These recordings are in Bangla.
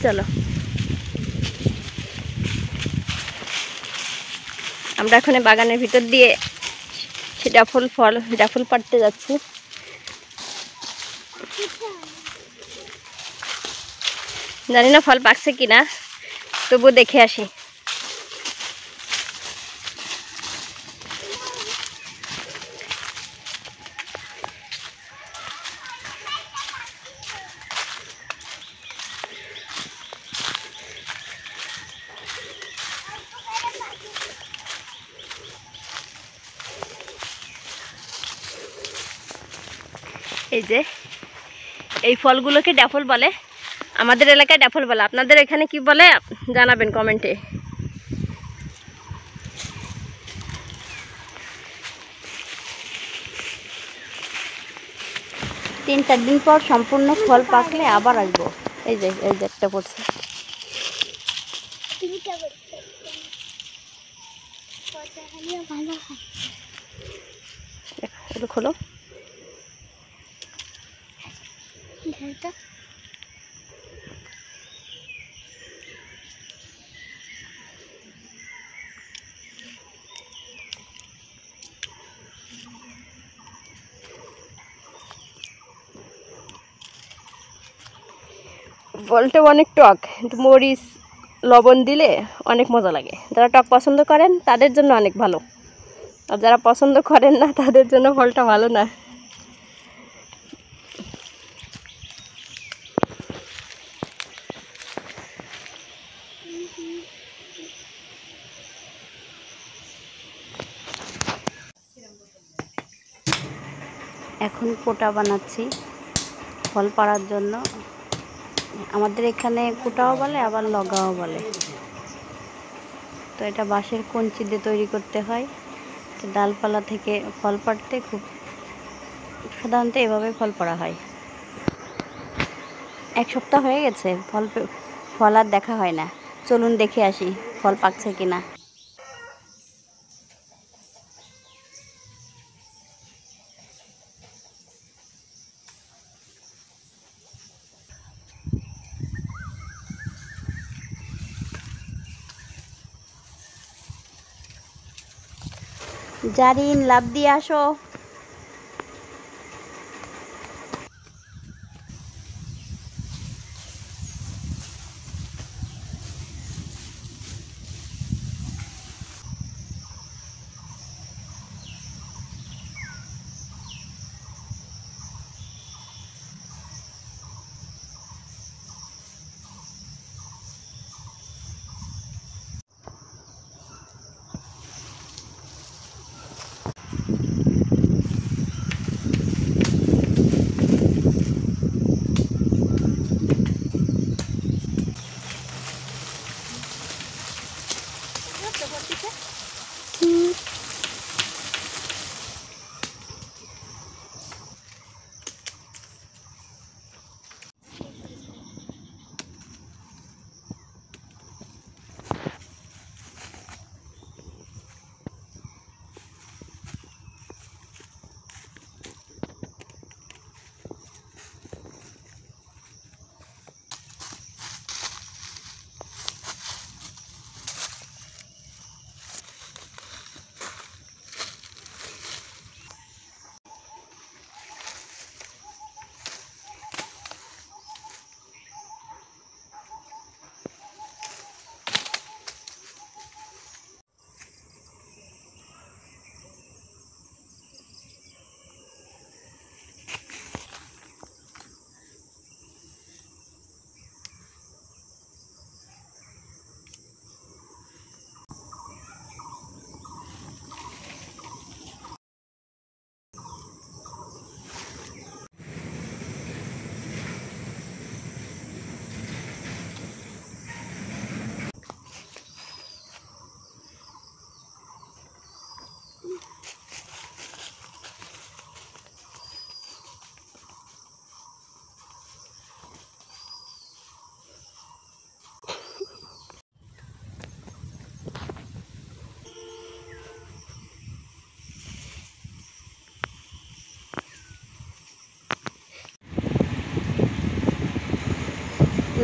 চলো আমরা এখন বাগানের ভিতর দিয়ে ডাফল পাড়তে যাচ্ছি। জানি না ফল পাকছে কিনা, তবু দেখে আসি। এই যে এই ফলগুলোকে ডাফল বলে, আমাদের এলাকায় ডাফল বলে, আপনাদের এখানে কি বলে জানাবেন কমেন্টে। তিন চার দিন পর সম্পূর্ণ ফল পাকলে আবার আসবো। এই যে একটা পড়ছে। একটু খোলো। ফলটা অনেক টক, কিন্তু মরিচ লবণ দিলে অনেক মজা লাগে। যারা টক পছন্দ করেন তাদের জন্য অনেক ভালো, আর যারা পছন্দ করেন না তাদের জন্য ফলটা ভালো না। এখন কোটা বানাচ্ছি ফল পাড়ার জন্য। আমাদের এখানে কোটাও বলে, আবার লগাও বলে। তো এটা বাঁশের কঞ্চি দিয়ে তৈরি করতে হয়। ডালপালা থেকে ফল পাড়তে খুব সাধারণত এভাবে ফল পাড়া হয়। এক সপ্তাহ হয়ে গেছে ফল আর দেখা হয় না। চলুন দেখে আসি ফল পাকছে কিনা। জারিন, লাভ দিয়ে আসো।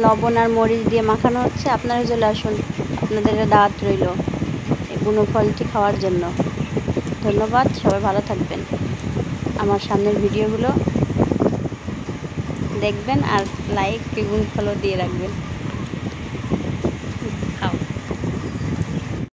লবণ আর মরিচ দিয়ে মাখানো হচ্ছে। আপনারা চলে আসুন, আপনাদের দাওয়াত রইল এই বুনো ফলটি খাওয়ার জন্য। ধন্যবাদ, সবাই ভালো থাকবেন। আমার সামনের ভিডিওগুলো দেখবেন আর লাইক এবং ফলো দিয়ে রাখবেন।